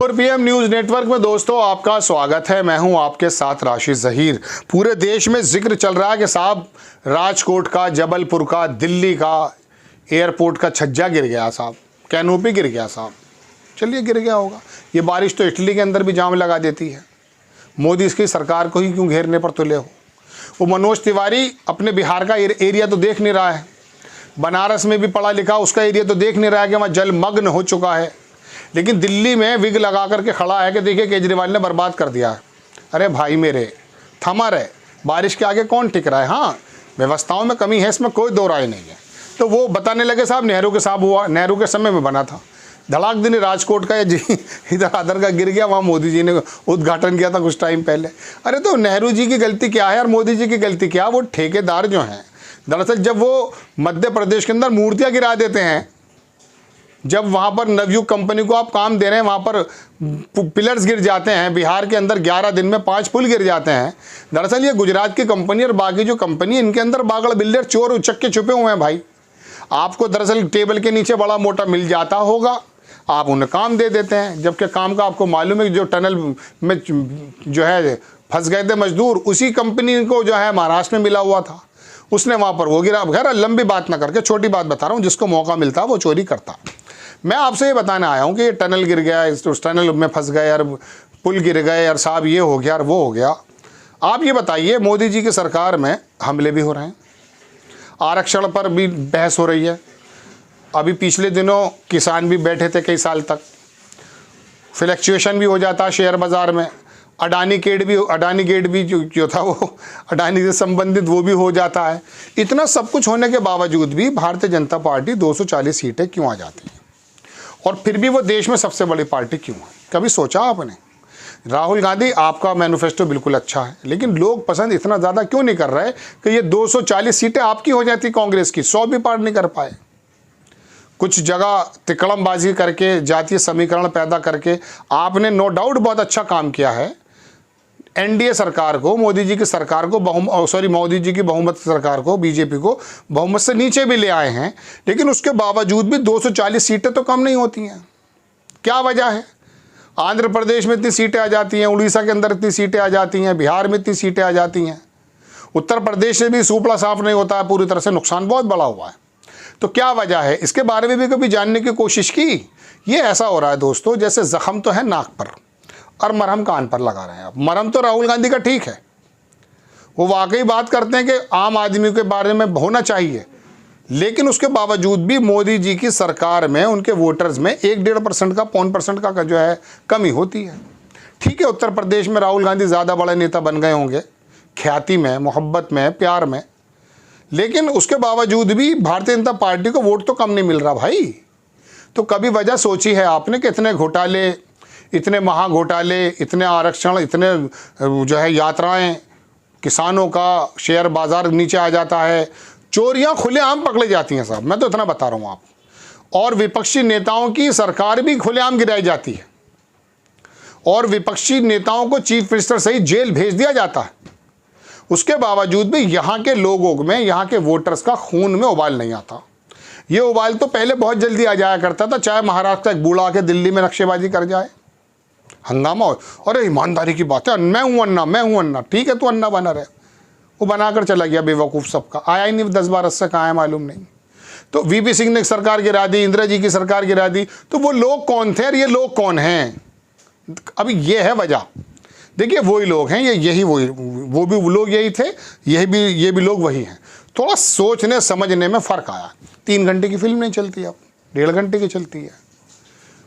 4 PM news network में दोस्तों आपका स्वागत है। मैं हूं आपके साथ राशिद ज़हीर। पूरे देश में जिक्र चल रहा है कि साहब राजकोट का, जबलपुर का, दिल्ली का एयरपोर्ट का छज्जा गिर गया साहब, कैनोपी गिर गया साहब। चलिए गिर गया होगा, ये बारिश तो इटली के अंदर भी जाम लगा देती है। मोदी इसकी सरकार को ही क्यों घेरने पर तुले हो। वो मनोज तिवारी अपने बिहार का एरिया तो देख नहीं रहा है, बनारस में भी पढ़ा लिखा उसका एरिया तो देख नहीं रहा है कि वहाँ जलमग्न हो चुका है, लेकिन दिल्ली में विग लगा करके खड़ा है कि देखिए केजरीवाल ने बर्बाद कर दिया है। अरे भाई मेरे, थमा रहे, बारिश के आगे कौन टिक रहा है। हाँ, व्यवस्थाओं में कमी है, इसमें कोई दो राय नहीं है। तो वो बताने लगे साहब नेहरू के साहब हुआ, नेहरू के समय में बना था। धड़ाक दिन राजकोट का जी इधर आधर का गिर गया, वहाँ मोदी जी ने उद्घाटन किया था कुछ टाइम पहले। अरे तो नेहरू जी की गलती क्या है और मोदी जी की गलती क्या। वो ठेकेदार जो हैं, दरअसल जब वो मध्य प्रदेश के अंदर मूर्तियाँ गिरा देते हैं, जब वहाँ पर नवयुग कंपनी को आप काम दे रहे हैं, वहाँ पर पिलर्स गिर जाते हैं। बिहार के अंदर 11 दिन में 5 पुल गिर जाते हैं। दरअसल ये गुजरात की कंपनी और बाकी जो कंपनी, इनके अंदर बागड़ बिल्डर चोर उचक्के छुपे हुए हैं भाई। आपको दरअसल टेबल के नीचे बड़ा मोटा मिल जाता होगा, आप उन्हें काम दे देते हैं, जबकि काम का आपको मालूम है कि जो टनल में जो है फंस गए थे मजदूर, उसी कंपनी को जो है महाराष्ट्र में मिला हुआ था, उसने वहाँ पर वो गिरा। खैर लंबी बात ना करके छोटी बात बता रहा हूँ, जिसको मौका मिलता वो चोरी करता। मैं आपसे ये बताने आया हूँ कि ये टनल गिर गया, उस टनल में फंस गए यार, पुल गिर गए यार साहब, ये हो गया और वो हो गया। आप ये बताइए, मोदी जी की सरकार में हमले भी हो रहे हैं, आरक्षण पर भी बहस हो रही है। अभी पिछले दिनों किसान भी बैठे थे कई साल तक, फ्लक्चुएशन भी हो जाता शेयर बाज़ार में। अडानी गेट भी जो था वो अडानी से संबंधित वो भी हो जाता है। इतना सब कुछ होने के बावजूद भी भारतीय जनता पार्टी 240 सीटें क्यों आ जाती हैं, और फिर भी वो देश में सबसे बड़ी पार्टी क्यों है। कभी सोचा आपने? राहुल गांधी, आपका मैनिफेस्टो बिल्कुल अच्छा है, लेकिन लोग पसंद इतना ज़्यादा क्यों नहीं कर रहे कि ये 240 सीटें आपकी हो जाती, कांग्रेस की 100 भी पार नहीं कर पाए। कुछ जगह तिकड़मबाजी करके, जातीय समीकरण पैदा करके आपने नो डाउट बहुत अच्छा काम किया है। एनडीए सरकार को, मोदी जी की सरकार को मोदी जी की बहुमत सरकार को, बीजेपी को बहुमत से नीचे भी ले आए हैं, लेकिन उसके बावजूद भी 240 सीटें तो कम नहीं होती हैं। क्या वजह है? आंध्र प्रदेश में इतनी सीटें आ जाती हैं, उड़ीसा के अंदर इतनी सीटें आ जाती हैं, बिहार में इतनी सीटें आ जाती हैं, उत्तर प्रदेश से भी सूपड़ा साफ नहीं होता है पूरी तरह से, नुकसान बहुत बड़ा हुआ है। तो क्या वजह है? इसके बारे में भी कभी जानने की कोशिश की? ये ऐसा हो रहा है दोस्तों, जैसे जख्म तो है नाक पर और मरहम कान पर लगा रहे हैं आप। मरहम तो राहुल गांधी का ठीक है, वो वाकई बात करते हैं कि आम आदमी के बारे में होना चाहिए, लेकिन उसके बावजूद भी मोदी जी की सरकार में उनके वोटर्स में 1-1.5% का, 0.5% का जो है कमी होती है। ठीक है, उत्तर प्रदेश में राहुल गांधी ज़्यादा बड़े नेता बन गए होंगे, ख्याति में, मोहब्बत में, प्यार में, लेकिन उसके बावजूद भी भारतीय जनता पार्टी को वोट तो कम नहीं मिल रहा भाई। तो कभी वजह सोची है आपने कि इतने घोटाले, इतने महाघोटाले, इतने आरक्षण, इतने जो है यात्राएं, किसानों का शेयर बाजार नीचे आ जाता है, चोरियां खुलेआम पकड़ी जाती हैं साहब, मैं तो इतना बता रहा हूँ आप, और विपक्षी नेताओं की सरकार भी खुलेआम गिराई जाती है, और विपक्षी नेताओं को चीफ मिनिस्टर सहित जेल भेज दिया जाता है। उसके बावजूद भी यहाँ के लोगों में, यहाँ के वोटर्स का खून में उबाल नहीं आता। ये उबाल तो पहले बहुत जल्दी आ जाया करता था, चाहे महाराष्ट्र का एक बूढ़ा आके दिल्ली में नक्शेबाजी कर जाए, हंगामा हो, अरे ईमानदारी की बात है, मैं हूँ अन्ना, मैं हूँ अन्ना। ठीक है, तो अन्ना बना रहे, वो बनाकर चला गया बेवकूफ़ सबका, आया ही नहीं 10-12 से, कहाँ है मालूम नहीं। तो वीपी सिंह ने सरकार गिरा दी, इंदिरा जी की सरकार गिरा दी, तो वो लोग कौन थे और ये लोग कौन हैं? अभी ये है वजह। देखिए वही लोग हैं, वो भी लोग यही थे, ये भी लोग वही हैं। थोड़ा सोचने समझने में फ़र्क आया। 3 घंटे की फिल्म नहीं चलती, अब 1.5 घंटे की चलती है।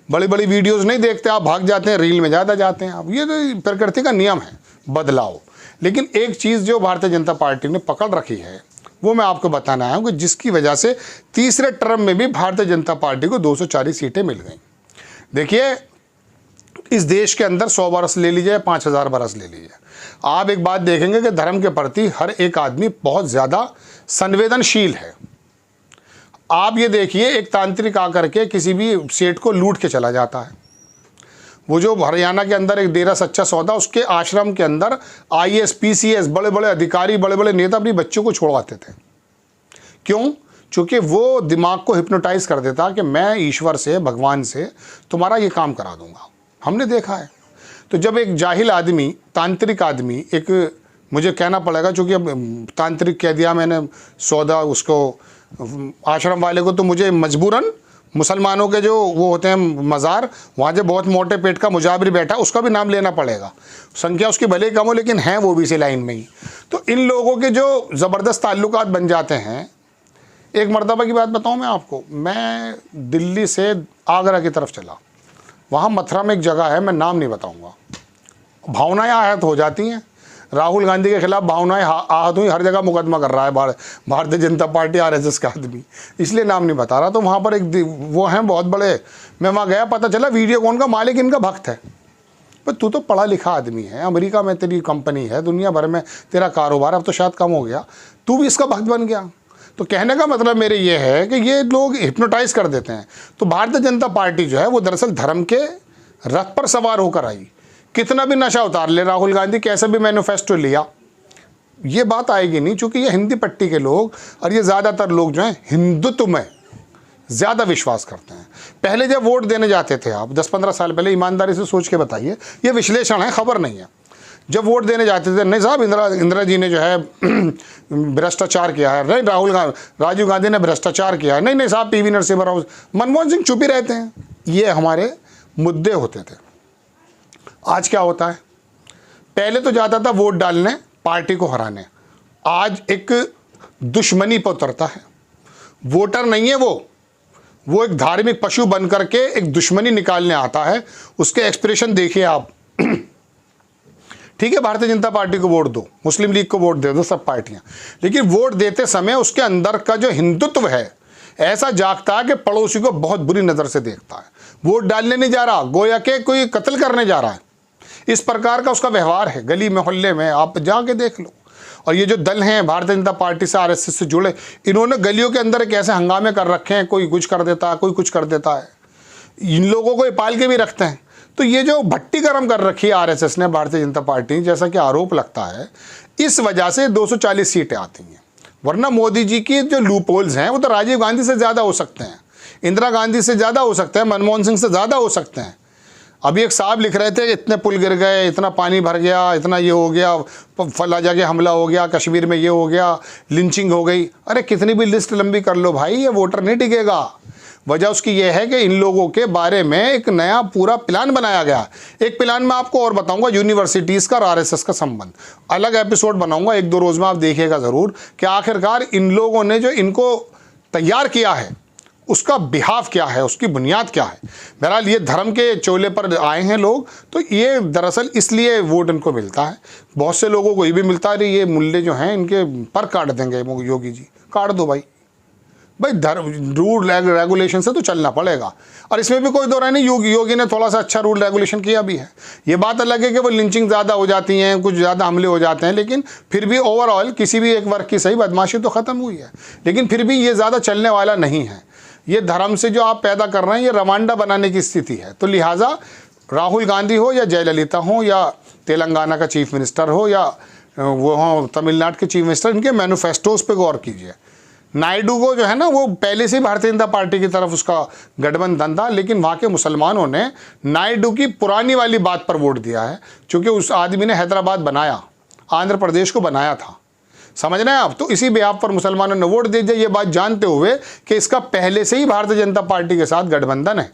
बड़ी बड़ी वीडियोस नहीं देखते आप, भाग जाते हैं, रील में ज़्यादा जाते हैं आप। ये तो प्रकृति का नियम है, बदलाव। लेकिन एक चीज़ जो भारतीय जनता पार्टी ने पकड़ रखी है, वो मैं आपको बताना आया हूँ कि जिसकी वजह से तीसरे टर्म में भी भारतीय जनता पार्टी को 240 सीटें मिल गई। देखिए, इस देश के अंदर 100 बरस ले लीजिए, 5000 बरस ले लीजिए, आप एक बात देखेंगे कि धर्म के प्रति हर एक आदमी बहुत ज़्यादा संवेदनशील है। आप ये देखिए, एक तांत्रिक आकर के किसी भी सेठ को लूट के चला जाता है। वो जो हरियाणा के अंदर एक डेरा सच्चा सौदा, उसके आश्रम के अंदर IAS PCS बड़े बड़े अधिकारी, बड़े बड़े नेता अपनी बच्चों को छोड़वाते थे। क्यों? चूँकि वो दिमाग को हिप्नोटाइज कर देता कि मैं ईश्वर से, भगवान से तुम्हारा ये काम करा दूंगा। हमने देखा है। तो जब एक जाहिल आदमी, तांत्रिक आदमी, एक मुझे कहना पड़ेगा चूँकि अब तांत्रिक कह दिया मैंने, सौदा उसको आश्रम वाले को, तो मुझे मजबूरन मुसलमानों के जो वो होते हैं मज़ार, वहाँ जो बहुत मोटे पेट का मुजाबिर बैठा, उसका भी नाम लेना पड़ेगा। संख्या उसकी भले कम हो लेकिन हैं वो भी इसी लाइन में ही। तो इन लोगों के जो ज़बरदस्त ताल्लुकात बन जाते हैं। एक मरतबा की बात बताऊँ मैं आपको, मैं दिल्ली से आगरा की तरफ चला, वहाँ मथुरा में एक जगह है, मैं नाम नहीं बताऊँगा, भावनाएँ आहत हो जाती हैं। राहुल गांधी के खिलाफ भावनाएं आहत हुई, हर जगह मुकदमा कर रहा है भारतीय जनता पार्टी आरएसएस का आदमी, इसलिए नाम नहीं बता रहा। तो वहाँ पर एक वो हैं बहुत बड़े, मैं वहाँ गया, पता चला वीडियोकॉन का मालिक इनका भक्त है। पर तू तो पढ़ा लिखा आदमी है, अमेरिका में तेरी कंपनी है, दुनिया भर में तेरा कारोबार, अब तो शायद कम हो गया, तू भी इसका भक्त बन गया। तो कहने का मतलब मेरे ये है कि ये लोग हिप्नोटाइज कर देते हैं। तो भारतीय जनता पार्टी जो है वो दरअसल धर्म के रथ पर सवार होकर आई। कितना भी नशा उतार ले राहुल गांधी, कैसे भी मैनिफेस्टो लिया, ये बात आएगी नहीं, क्योंकि ये हिंदी पट्टी के लोग और ये ज़्यादातर लोग जो हैं हिंदुत्व में ज़्यादा विश्वास करते हैं। पहले जब वोट देने जाते थे आप 10-15 साल पहले, ईमानदारी से सोच के बताइए, ये विश्लेषण है, खबर नहीं है। जब वोट देने जाते थे, नहीं साहब इंदिरा जी ने जो है भ्रष्टाचार किया है, नहीं राजीव गांधी ने भ्रष्टाचार किया है, नहीं साहब पीवी नरसिम्हा राव, मनमोहन सिंह चुप ही रहते हैं। ये हमारे मुद्दे होते थे। आज क्या होता है, पहले तो जाता था वोट डालने, पार्टी को हराने, आज एक दुश्मनी पर उतरता है। वोटर नहीं है वो एक धार्मिक पशु बन करके एक दुश्मनी निकालने आता है। उसके एक्सप्रेशन देखिए आप। ठीक है, भारतीय जनता पार्टी को वोट दो, मुस्लिम लीग को वोट दे दो, सब पार्टियां, लेकिन वोट देते समय उसके अंदर का जो हिंदुत्व है ऐसा जागता है कि पड़ोसी को बहुत बुरी नज़र से देखता है। वोट डालने नहीं जा रहा, गोया के कोई कत्ल करने जा रहा है। इस प्रकार का उसका व्यवहार है गली मोहल्ले में, आप जाके देख लो। और ये जो दल हैं भारतीय जनता पार्टी से, आरएसएस से जुड़े, इन्होंने गलियों के अंदर कैसे हंगामे कर रखे हैं, कोई कुछ कर देता है, कोई कुछ कर देता है, इन लोगों को ये पाल के भी रखते हैं। तो ये जो भट्टी गर्म कर रखी है आरएसएस ने, भारतीय जनता पार्टी, जैसा कि आरोप लगता है, इस वजह से 240 सीटें आती हैं। वरना मोदी जी की जो लूप होल्स हैं वो तो राजीव गांधी से ज़्यादा हो सकते हैं, इंदिरा गांधी से ज़्यादा हो सकते हैं, मनमोहन सिंह से ज़्यादा हो सकते हैं। अभी एक साहब लिख रहे थे कि इतने पुल गिर गए, इतना पानी भर गया, इतना ये हो गया, फला जगह हमला हो गया, कश्मीर में ये हो गया, लिंचिंग हो गई। अरे कितनी भी लिस्ट लंबी कर लो भाई, ये वोटर नहीं टिकेगा। वजह उसकी ये है कि इन लोगों के बारे में एक नया पूरा प्लान बनाया गया। एक प्लान मैं आपको और बताऊंगा, यूनिवर्सिटीज़ का और आरएसएस का संबंध, अलग एपिसोड बनाऊंगा 1-2 रोज़ में, आप देखिएगा ज़रूर कि आखिरकार इन लोगों ने जो इनको तैयार किया है उसका बिहाफ क्या है, उसकी बुनियाद क्या है। बहरहाल ये धर्म के चोले पर आए हैं लोग, तो ये दरअसल इसलिए वोट इनको मिलता है। बहुत से लोगों को ये भी मिलता है, ये मुल्ले जो हैं इनके पर काट देंगे योगी जी, काट दो भाई धर्म रूल रेगुलेशन से तो चलना पड़ेगा। और इसमें भी कोई दो राय नहीं, योगी ने थोड़ा सा अच्छा रूल रेगुलेशन किया भी है। ये बात अलग है कि वो लिंचिंग ज़्यादा हो जाती हैं, कुछ ज़्यादा हमले हो जाते हैं, लेकिन फिर भी ओवरऑल किसी भी एक वर्ग की सही बदमाशी तो ख़त्म हुई है, लेकिन फिर भी ये ज़्यादा चलने वाला नहीं है। ये धर्म से जो आप पैदा कर रहे हैं, ये रवांडा बनाने की स्थिति है। तो लिहाजा राहुल गांधी हो या जयललिता हो या तेलंगाना का चीफ मिनिस्टर हो या वो हो तमिलनाडु के चीफ मिनिस्टर, इनके मैनिफेस्टोज पे गौर कीजिए। नायडू को जो है ना, वो पहले से ही भारतीय जनता पार्टी की तरफ उसका गठबंधन था, लेकिन वहाँ के मुसलमानों ने नायडू की पुरानी वाली बात पर वोट दिया है, क्योंकि उस आदमी ने हैदराबाद बनाया, आंध्र प्रदेश को बनाया था, समझ रहे हैं आप। तो इसी बिहाफ पर मुसलमानों ने वोट दे दिया, ये बात जानते हुए कि इसका पहले से ही भारतीय जनता पार्टी के साथ गठबंधन है।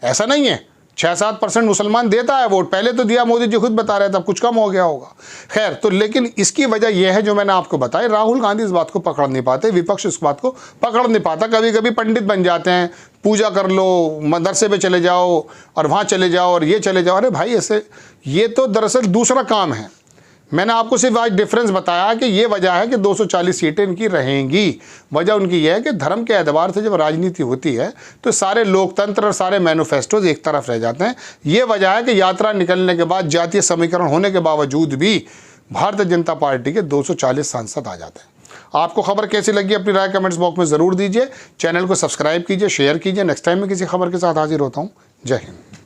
ऐसा नहीं है 6-7% मुसलमान देता है वोट, पहले तो दिया, मोदी जी खुद बता रहे थे, अब कुछ कम हो गया होगा। खैर, तो लेकिन इसकी वजह यह है जो मैंने आपको बताया, राहुल गांधी इस बात को पकड़ नहीं पाते, विपक्ष इस बात को पकड़ नहीं पाता। कभी कभी पंडित बन जाते हैं, पूजा कर लो, मदरसे पे चले जाओ और वहाँ चले जाओ और ये चले जाओ। अरे भाई ऐसे, ये तो दरअसल दूसरा काम है। मैंने आपको सिर्फ आज डिफरेंस बताया कि ये वजह है कि 240 सीटें इनकी रहेंगी। वजह उनकी यह है कि धर्म के एतबार से जब राजनीति होती है तो सारे लोकतंत्र और सारे मैनिफेस्टोज एक तरफ रह जाते हैं। ये वजह है कि यात्रा निकलने के बाद जातीय समीकरण होने के बावजूद भी भारतीय जनता पार्टी के 240 सांसद आ जाते हैं। आपको खबर कैसी लगी, अपनी राय कमेंट्स बॉक्स में ज़रूर दीजिए। चैनल को सब्सक्राइब कीजिए, शेयर कीजिए। नेक्स्ट टाइम में किसी खबर के साथ हाजिर होता हूँ। जय हिंद।